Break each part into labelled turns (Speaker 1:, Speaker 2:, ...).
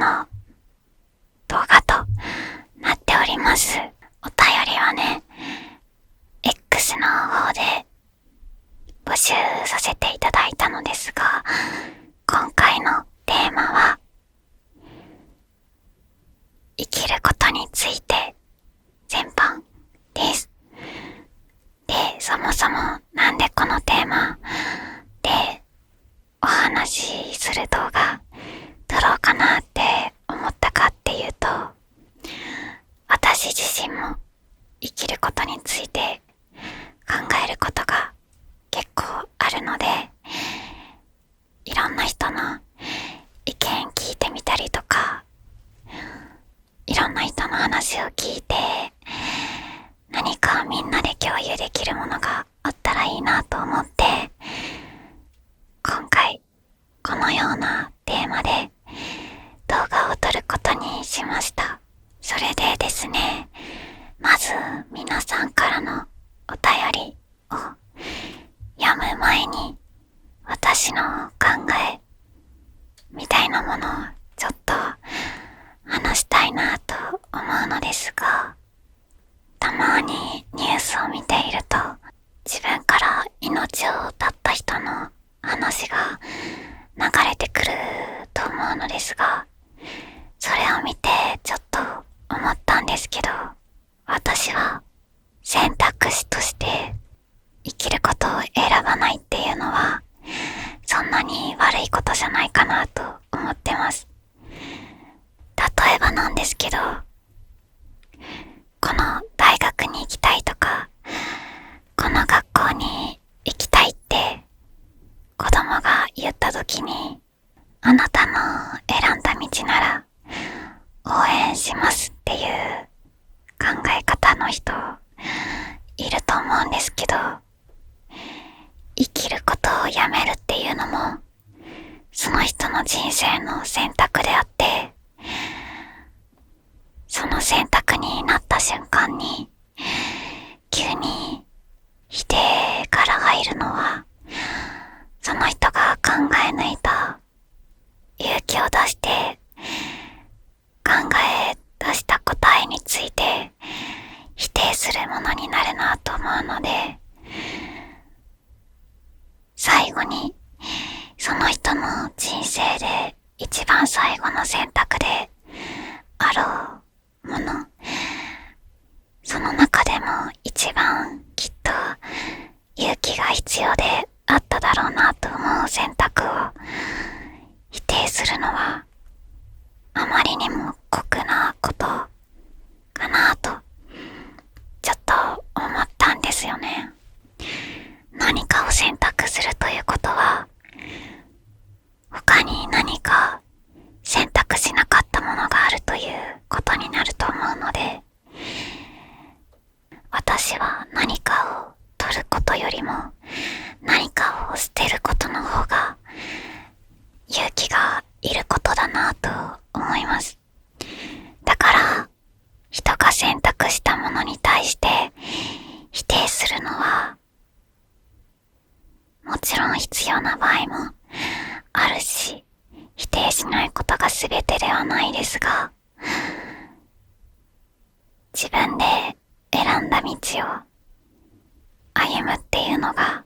Speaker 1: の動画となっております。お便りはね、X の方で募集させていただいたのですが、今回のテーマは生きることについて全般です。で、そもそもなんでこのテーマでお話しする動画撮ろうかなって思ったかっていうと、私自身も生きることについて考えることが結構あるので、いろんな人の意見聞いてみたりとか、いろんな人の話を聞いて何かみんなで共有できるものがあったらいいなと思って、今回このようなテーマで動画を撮ることにしました。それでですね、まず皆さんからのお便りを読む前に、私の考えみたいなものをちょっと話したいなと思うのですが、たまにニュースを見ていると、自分から命を絶った人の話が流れてくると思うのですが、それを見てちょっと思ったんですけど、私は選択肢として生きることを選ばないっていうのはそんなに悪いことじゃないかなと思ってます。例えばなんですけど、この大学に行きたいとか、この学校に行きたいって子供が言った時に、あなたの選んだ道なら応援しますっていう考え方の人いると思うんですけど、生きることをやめるっていうのもその人の人生の選択であって、その選択になった瞬間に急に否定から入るのは、その人が考え抜いた勇気を出して考え出した答えについて否定するものになるなと思うので、最後にその人の人生で一番最後の選択であろうもの、その中でも一番きっと勇気が必要であっただろうなと思う選択を否定するのはあまりにも酷なことかなとちょっと思ったんですよね。何かを選択するということは、他に何か選択しなかったものがあるということになると思うので、私は何かを取ることよりも何かを捨てることの方が勇気がいることだなと思います。だから人が選択したものに対して否定するのはもちろん必要な場合もあるし、否定しないことが全てではないですが、自分で選んだ道を歩むっていうのが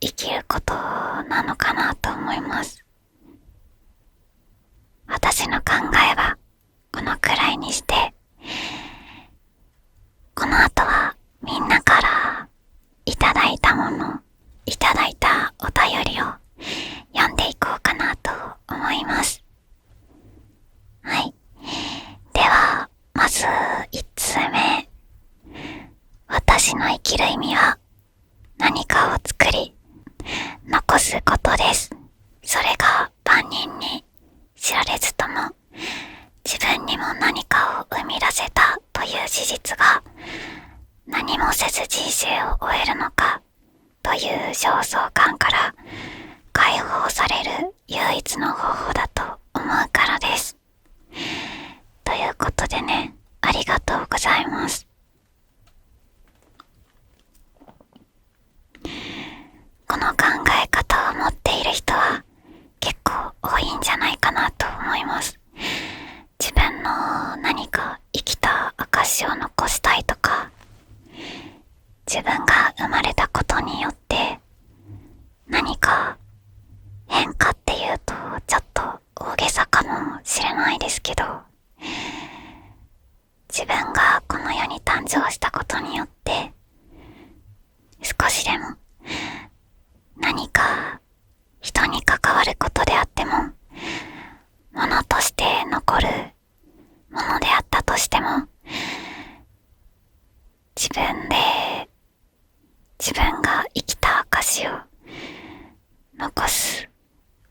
Speaker 1: 生きることなのかなと思います。私の考えはこのくらいにして、この後はみんなからいただいたもの、いただいたお便りを読んでいこうかなと思います。はい。では、まず1通目。私の生きる意味は何かを作り、残すことです。それが万人に知られずとも、自分にも何かを生み出せたという事実が、何もせず人生を終えるのかという焦燥感から解放される唯一の方法だと思うからです。ということでね、ありがとうございます。この考え方を持っている人は結構多いんじゃないかなと思います。が生きた証を残す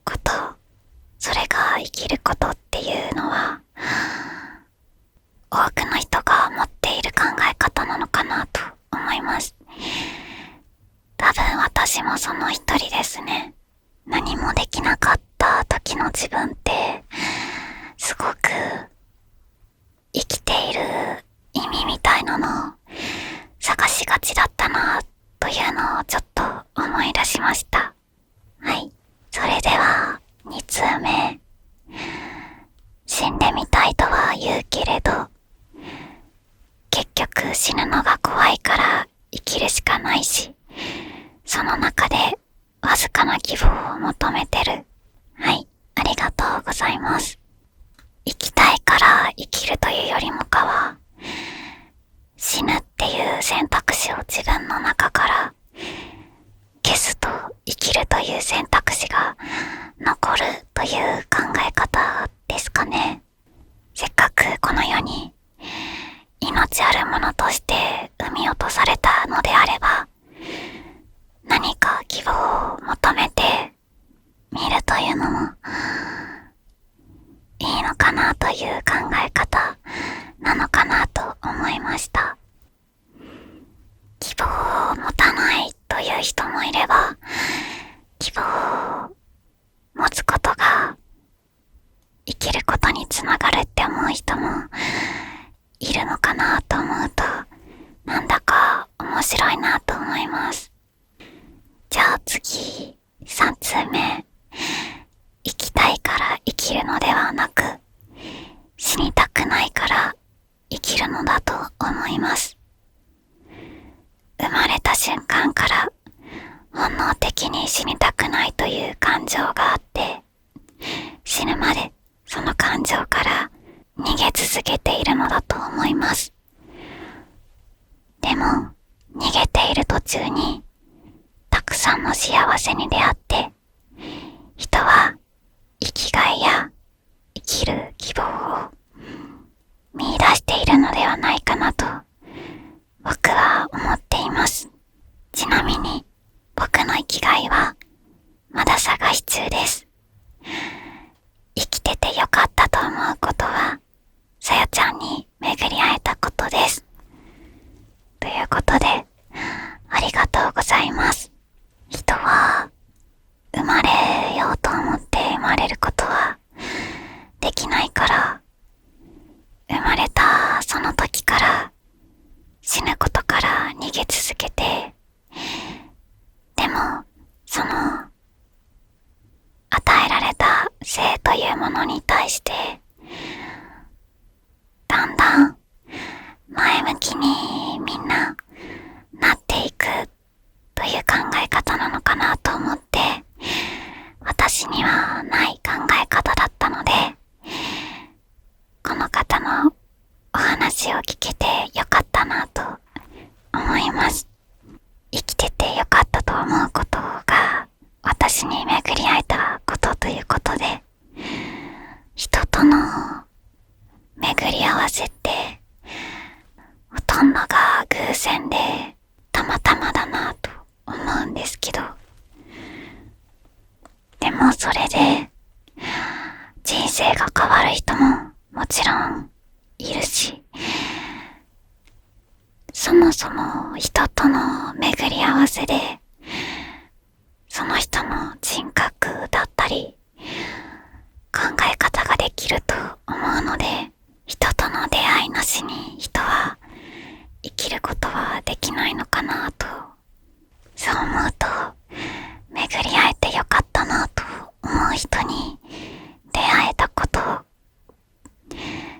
Speaker 1: こと、それが生きることっていうのは、多くの人が持っている考え方なのかなと思います。多分私もその一人ですね。何もできなかった時の自分って、すごく生きている意味みたいなのを探しがちだったなというのをちょっと思い出しました。はい。それでは2通目。死んでみたいとは言うけれど、結局死ぬのが怖いから生きるしかないし、その中でわずかな希望を求めてる。はい、ありがとうございます。生きたいから生きるというよりもかは、死ぬっていう選択肢を自分の中から消すと生きるという選択肢が残るという考え方ですかね。せっかくこの世に命あるものとして生み落とされたのであれば、何か希望を求めてみるというのもいいのかなという考え方なのかなと思いました。希望を持たないという人もいれば、希望を持つことが生きることにつながるって思う人もいるのかなと思うと、なんだか面白いなと思います。じゃあ次、3通目。生きたいから生きるのではなく、死にたくないから生きるのだと思います。生まれた瞬間から本能的に死にたくないという感情があって、死ぬまでその感情から逃げ続けているのだと思います。でも、逃げている途中にたくさんの幸せに出会って、人は生きがいや生きる希望を見出しているのではないかなと僕は思っています。ちなみに僕の生きがいはまだ探し中です。生きててよかったと思うことは、さやちゃんに巡り会えたことです。ということで、ありがとうございます。人は生まれようと思って生まれることはできないから、生まれたその時から死ぬことから逃げ続けて、でもその与えられた生というものに対してだんだん前向きにみんななっていくという考え方なのかなと思って、私にはない考え方だったので、この方のお話を聞けてよかったなと思います。生きててよかったと思うことが私に巡り会えたことということで、人との巡り合わせってほとんどが偶然でたまたまだなと思うんですけど、でもそれで人生が変わる人ももちろんいるし、そもそも人との巡り合わせでその人の人格だったり考え方ができると思うので、人との出会いなしに人は生きることはできないのかなと、そう思うと巡り会えてよかったなと思う人に出会えたこと、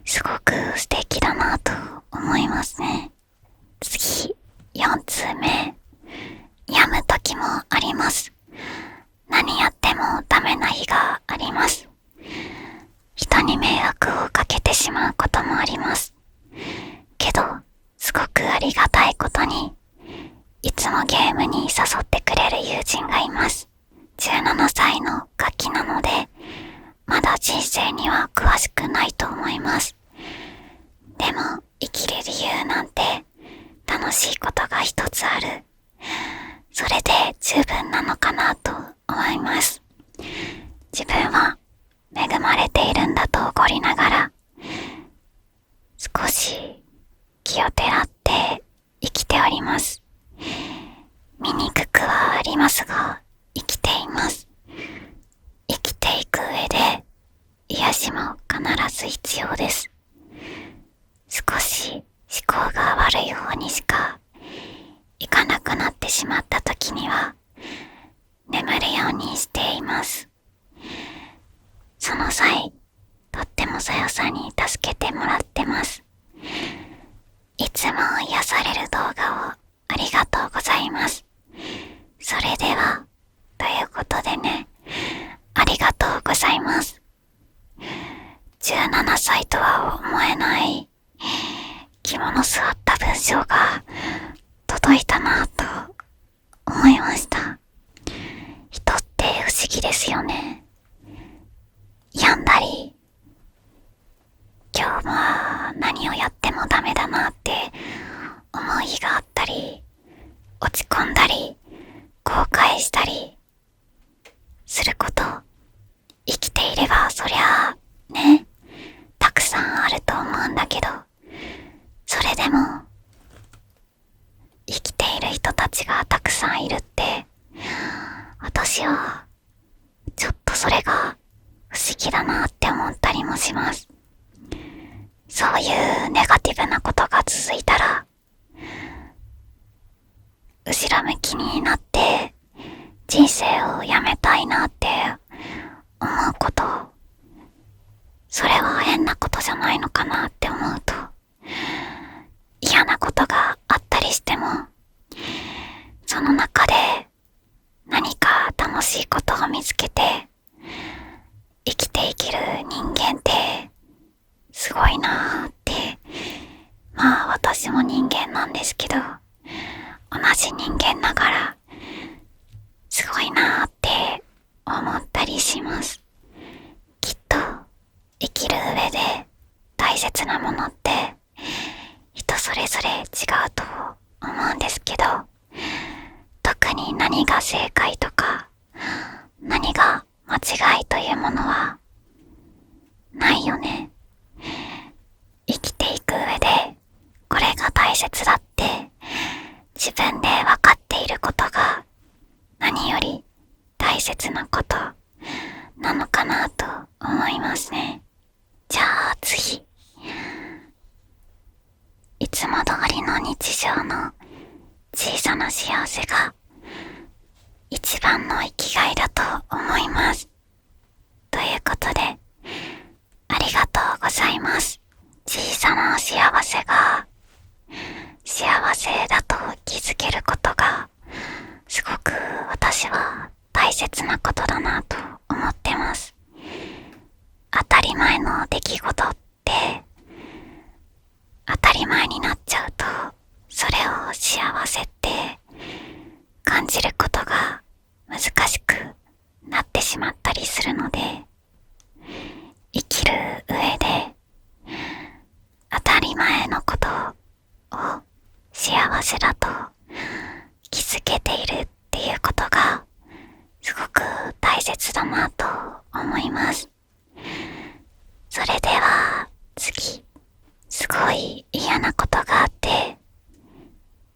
Speaker 1: すごく素敵だなと思いますね。次、4通目。病む時もあります。何やってもダメな日があります。人に迷惑をかけてしまうこともあります。けど、すごくありがたいことに、いつもゲームに誘ってくれる友人がいます。17歳のガキなので、まだ人生には詳しくないと思います。でも、生きる理由なんて楽しいことが一つある。それで十分なのかなと思います。自分は恵まれているんだとおごりながら、少し気をてらって生きております。醜くはありますが、生きています。生きていく上で、癒しも必ず必要です。少し思考が悪い方にしかいかなくなってしまった時には、眠るようにしています。その際、とってもさよさんに助けてもらってます。いつも癒される動画をありがとうございます。それでは、ということでね、ありがとうございます。17歳とは思えない着物座った文章が届いたなと思いました。人って不思議ですよね。病んだり、今日は何をやってもダメだなって思う日があったり、落ち込んだり、後悔したりすること、生きていればそりゃね、たくさんあると思うんだけど、それでも生きている人たちがたくさんいるって、私はちょっとそれが不思議だなって思ったりもします。そういうネガティブなことが続いたら、後ろ向きになって人生をやめたいなって思うこと、それは変なことじゃないのかなって思うと、嫌なことがあったりしても、その中で何か楽しいことを見つけて生きていける人間ってすごいなーって。まあ私も人間なんですけど、同じ人間ながらすごいなーって思ったりします。きっと生きる上で大切なものって人それぞれ違うと思うんですけど、特に何が正解とか何が間違いというものはないよね。生きていく上でこれが大切だって自分で分かっていることが何より大切なことなのかなと思いますね。じゃあ次、いつも通りの日常の小さな幸せが一番の生きがいだと思います。ということで、ありがとうございます。小さな幸せが幸せだと気づけることがすごく私は大切なことだなと思ってます。当たり前の出来事って当たり前になっちゃうと、それを幸せって感じることが難しくなってしまったりするので、生きる上で当たり前のことを幸せだと気づけているっていうことがすごく大切だなと思います。それでは次、すごい嫌なことがあって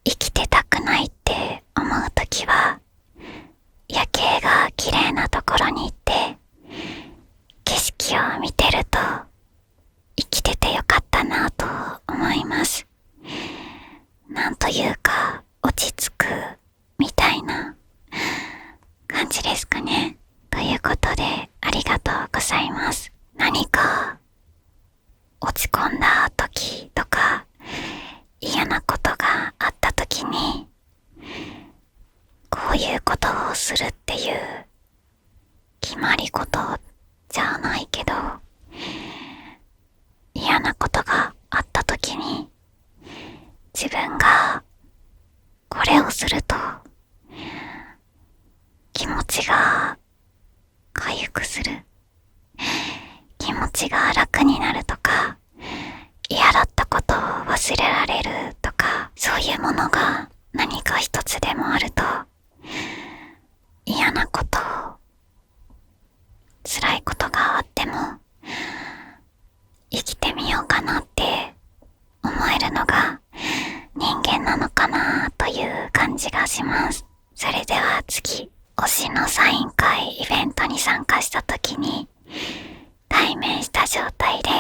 Speaker 1: 生きてたくないって思うときは、夜景が綺麗なところに行って景色を見てると生きててよかったなと思います。なんというか落ち着くみたいな感じですかね。ということでありがとうございます。何か落ち込んだ時とか嫌なことがあった時に、こういうことをするっていう決まり事じゃないけど、嫌なことがあった時に自分がこれをすると気持ちが回復する、気持ちが楽になるとか、嫌だったことを忘れられるとか、そういうものが何か一つでもあると次、推しのサイン会イベントに参加した時に、対面した状態で、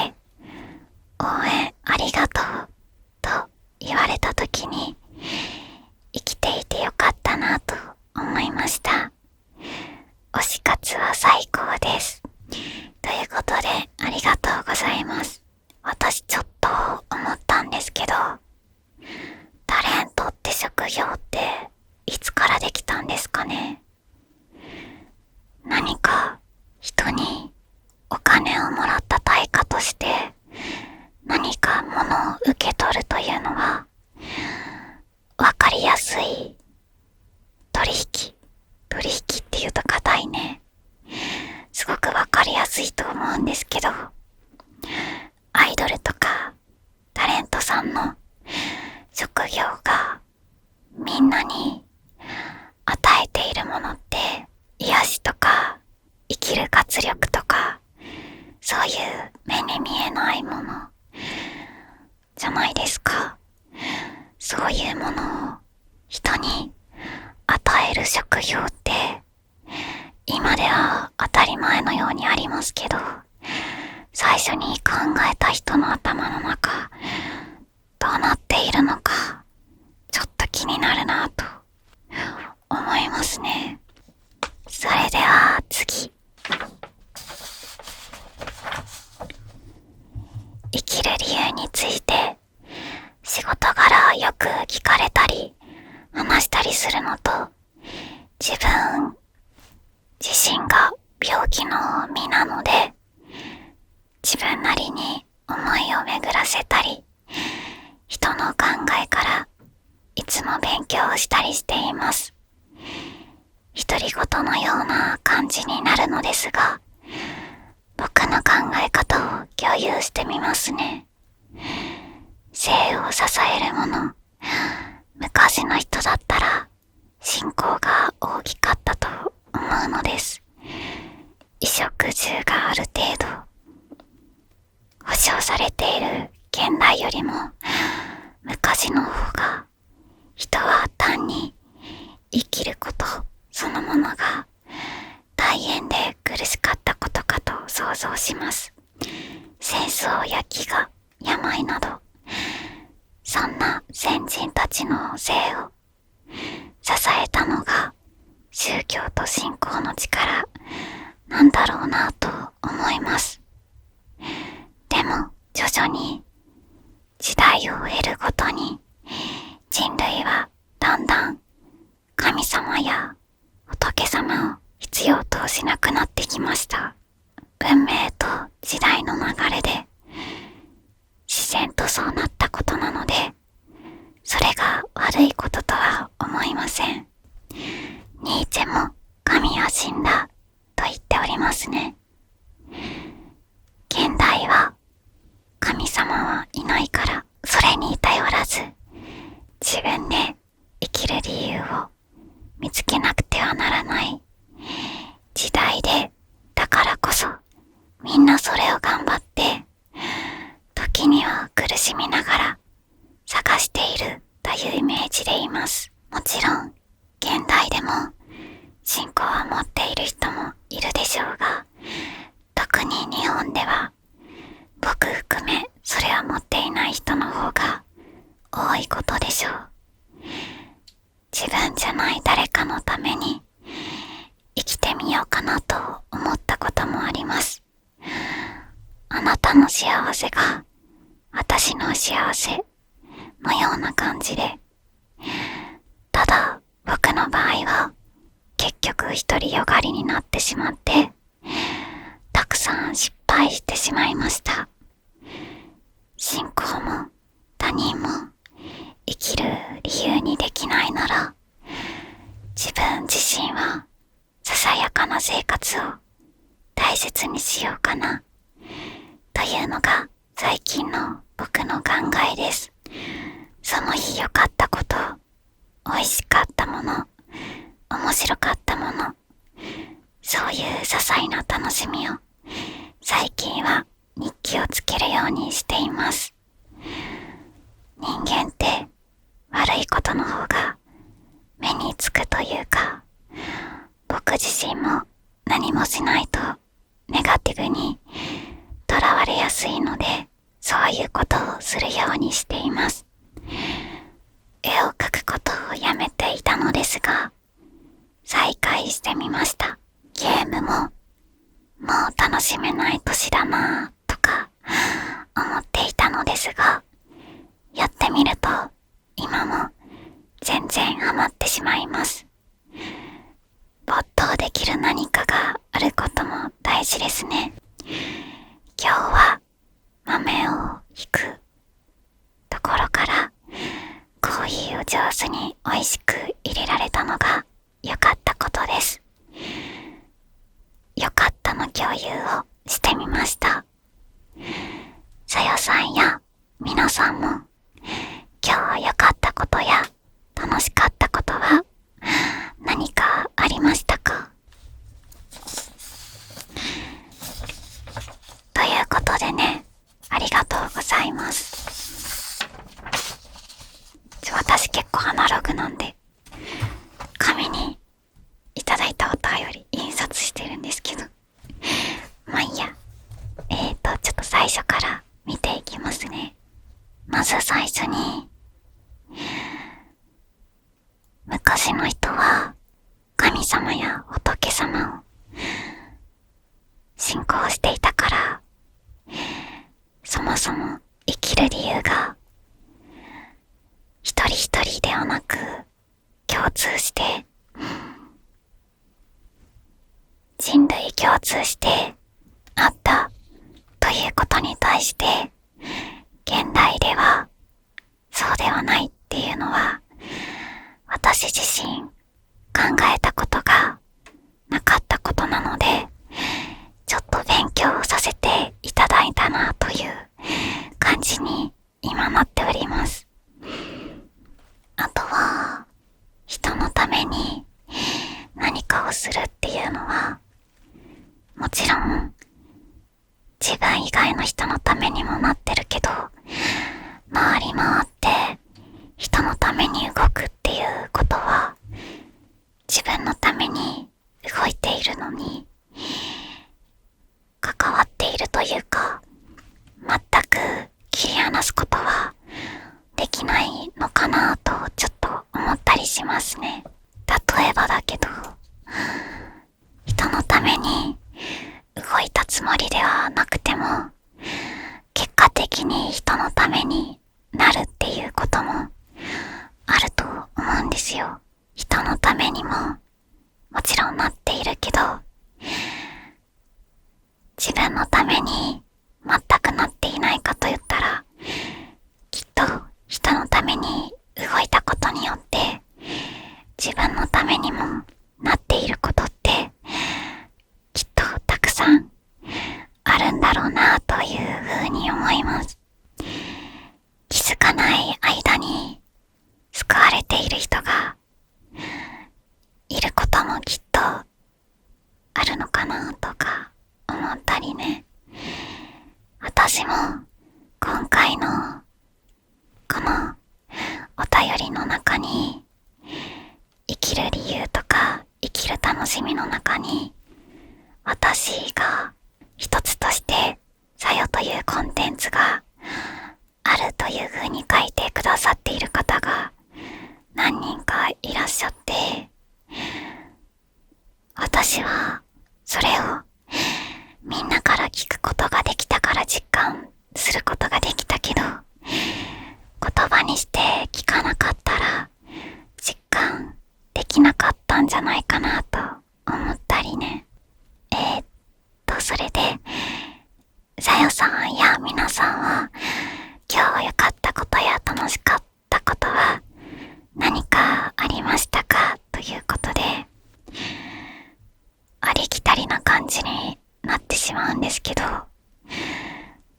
Speaker 1: 応援ありがとうと言われた時に、生きていてよかったなと思いました。推し活は最高です。ということで、ありがとうございます。私ちょっと思ったんですけど、タレントって職業っていつからできたんですかね。何か人にお金をもらった対価として何か物を受け取るというのはわかりやすい取引って言うと硬いね。すごくわかりやすいと思うんですけど、アイドルとかタレントさんの職業がみんなに与えているものって癒しとか生きる活力とか、そういう目に見えないものじゃないですか。そういうものを人に与える職業って今では当たり前のようにありますけど、最初に考えた人の頭の中どうなっているのかちょっと気になるなと思いますね。それでは次、生きる理由について仕事柄よく聞かれたり話したりするのと、自分自身が病気の身なので自分なりに思いを巡らせたり、人の考えからいつも勉強をしたりしています。独り言のような感じになるのですが、僕の考え方を共有してみますね。生を支えるもの、昔の人だったら信仰が大きかったと思うのです。衣食住がある程度保障されている現代よりも昔の方が、人は単に生きることそのものが大変で苦しかったことかと想像します。戦争や飢餓、病など、そんな先人たちの生を支えたのが宗教と信仰の力なんだろうなと思います。でも徐々に時代を経るごとに人類はだんだん神様や仏様を必要としなくなってきました。文明と時代の流れで自然とそうなったことなので、それが悪いこととは思いません。ニーチェも神は死んだと言っておりますね。現代は神様はいないから、それに頼らず自分で生きる理由を見つけなくてはならない時代で、だからこそみんなそれを頑張って時には苦しみながら探しているというイメージでいます。もちろん現代でも信仰を持っている人もいるでしょうが、特に日本では僕含めそれを持っていない人の方が多いことでしょう。自分じゃない誰かのために生きてみようかなと思ったこともあります。あなたの幸せが私の幸せのような感じで、ただ僕の場合は結局独りよがりになってしまって、たくさん失敗してしまいました。信仰も他人も生きる理由にできないなら、自分自身はささやかな生活を大切にしようかなというのが最近の僕の考えです。その日良かったこと、美味しかったもの、面白かったもの、そういう些細な楽しみを最近は日記をつけるようにしています。人間って悪いことの方が目につくというか、僕自身も何もしないとネガティブにとらわれやすいので、そういうことをするようにしています。絵を描くことをやめていたのですが、再開してみました。ゲームももう楽しめない年だなぁとか思っていたのですが、やってみると今も全然ハマってしまいます。没頭できる何かがあることも大事ですね。今日は豆をひくところからコーヒーを上手に美味しく入れられたのが良かったことです。良かったの共有をしてみました。さよさんや皆さんも今日良かったことや楽しかったことは何かありましたか？ということでね、ありがとうございます。私結構アナログなんで紙にいただいたお便り印刷してるんですけど、まあいいや。ちょっと最初から見ていきますね。まず最初に、昔の人は神様や仏様を信仰していたから、そもそも生きる理由が一人一人ではなく共通して人類共通してあったということに対して、現代ではそうではないっていうのは私自身考えたことがなかったことなので、ちょっと勉強させていただいたなという感じに今なっております。あとは人のために何かをするっていうのはもちろん自分以外の人のためにもなってるけど、回り回って人のために動くっていうことは自分のために動いているのに関わっているというか、全く切り離すことはできないのかなとちょっと思ったりしますね。例えばだけど、人のために動いたつもりではなくても結果的に人のためになるっていうこともあると思うんですよ。人のためにももちろんなっているけど、自分のために全くなっていないかと言ったら、きっと人のために動いたことによって自分のためにもなっていることってきっとたくさんあるんだろうなというふうに思います。気づかない間に救われている人がいることもきっとあるのかなとか思ったりね。私も今回のこのお便りの中に、生きる理由とか生きる楽しみの中に、私が一つとしてさよというコンテンツがあるという風に書いてくださっている方が何人かいらっしゃって、私はそれをみんなから聞くことができたから実感することができたけど、言葉にして聞かなかったら実感できなかったんじゃないかなと思ったりね。それでさよさんや皆さんは今日良かったことや楽しかったことは何かありましたかということで、ありきたりな感じになってしまうんですけど、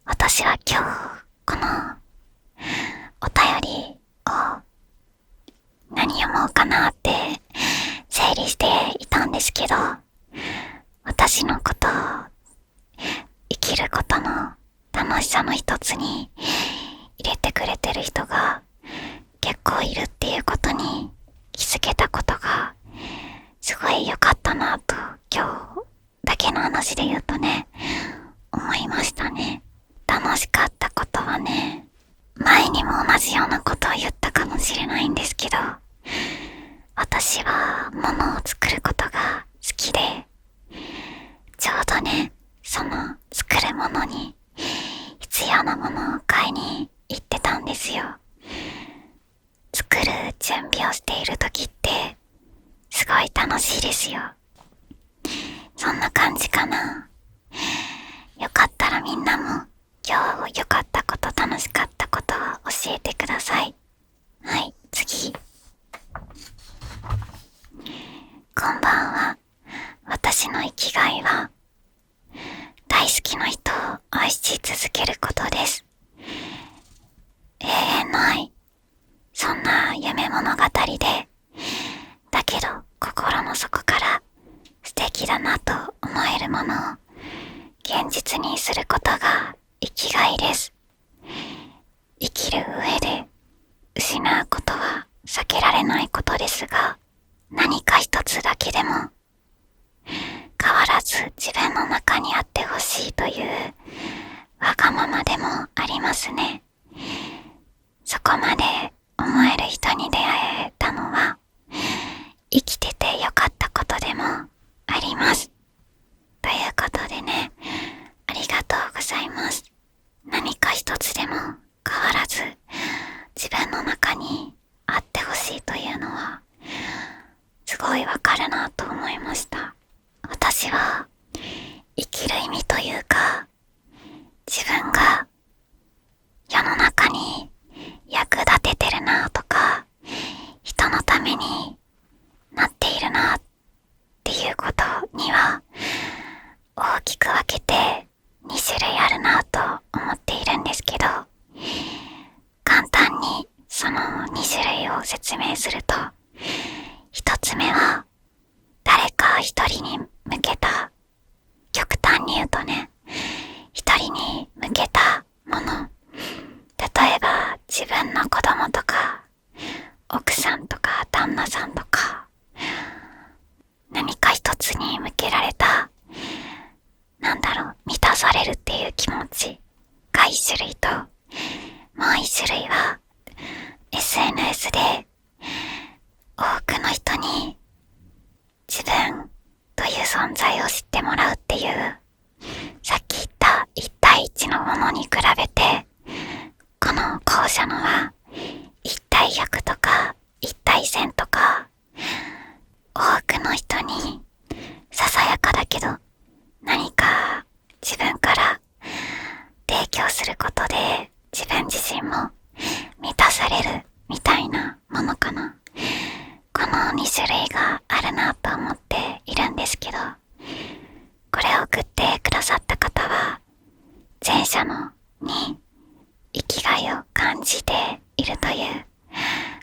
Speaker 1: 私は今日このお便りを何読もうかなって整理していたんですけど、私のことを生きることの楽しさの一つに入れてくれてる人が結構いるっていうことに気づけたことがすごい良かったなっ話で言うとね、思いましたね。楽しかったことはね、前にも同じようなことを言ったかもしれないんですけど、私は物を作ることが好きで、ちょうどね、その作るものに必要なものを買いに行ってたんですよ。作る準備をしている時ってすごい楽しいですよ。そんな感じかな。よかったらみんなも今日良かったこと、楽しかったことを教えてください。はい、次。こんばんは。私の生きがいは大好きな人を愛し続けることです。永遠の愛。そんな夢物語で、だけど心の底から素敵だなと思えるものを現実にすることが生きがいです。生きる上で失うことは避けられないことですが、何か一つだけでも変わらず自分の中にあってほしいというわがままでもありますね。そこまで思える人に出会えたのは生きててよかったことでもあります。ということでね、ありがとうございます。何か一つでも変わらず自分の中にあってほしいというのはすごいわかるなと思いました。私は生きる意味というか、自分が世の中に役立ててるなとか、人のためになっているなっていうことには大きく分けて2種類あるなと思っているんですけど、簡単にその2種類を説明すると、1つ目は誰か一人に向けた、極端に言うとね、一人に向けたもの、例えば自分の子供とか奥さんとか旦那さんとか、何か一つに向けられた、満たされるっていう気持ちが一種類と、もう一種類は SNS で多くの人に自分という存在を知ってもらうっていう、さっき言った1対1のものに比べて、この後者のは1対100とか1対1000とか、多くの人にささやかだけど何か自分から提供することで自分自身も満たされるみたいなものかな。この2種類があるなと思っているんですけど、これを送ってくださった方は前者のに生きがいを感じているという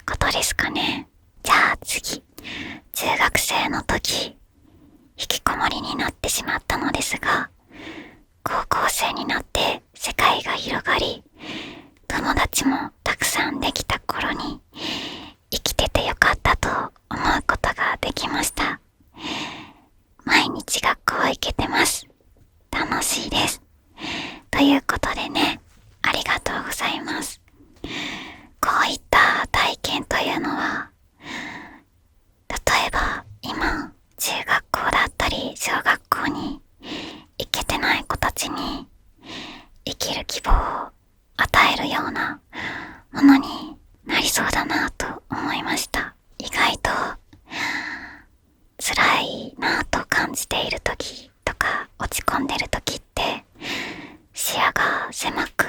Speaker 1: ことですかね。じゃあ次。中学生の時、引きこもりになってしまったのですが、高校生になって世界が広がり、友達もたくさんできた頃に、生きててよかったと思うことができました。毎日学校行けてます。楽しいです。ということでね、ありがとうございます。こういった体験というのは、例えば今中学校だったり小学校に行けてない子たちに生きる希望を与えるようなものになりそうだなと思いました。意外と辛いなと感じている時とか落ち込んでる時って視野が狭く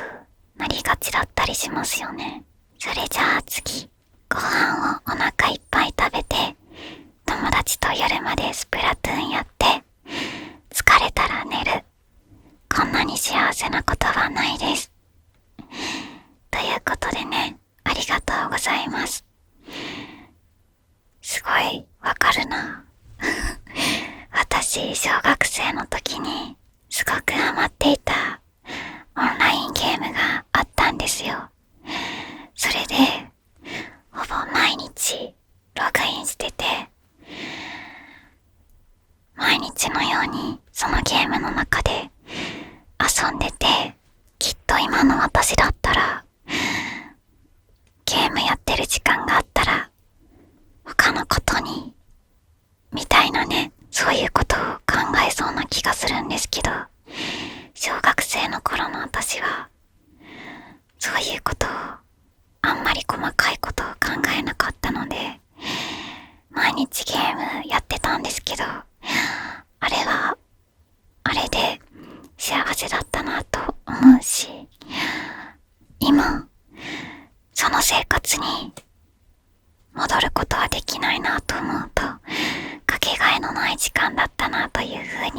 Speaker 1: なりがちだったりしますよね。それじゃあ次、ご飯をお腹いっぱい食べて友達と夜までスプラトゥーンやって疲れたら寝る。こんなに幸せなことはないです。ということでね、ありがとうございます。すごいわかるな。私、小学生の時にすごくハマっていたオンラインゲームがあったんですよ。それでほぼ毎日ログインしてて、毎日ちのようにそのゲームの中で遊んでて、きっと今の私だったら、ゲームやってる時間があったら他のことにみたいなね、そういうことを考えそうな気がするんですけど、小学生の頃の私はそういうことを、あんまり細かいことを考えなかったので、毎日ゲームやってたんですけど、あれはあれで幸せだったなと思うし、今その生活に戻ることはできないなと思うと、かけがえのない時間だったなというふう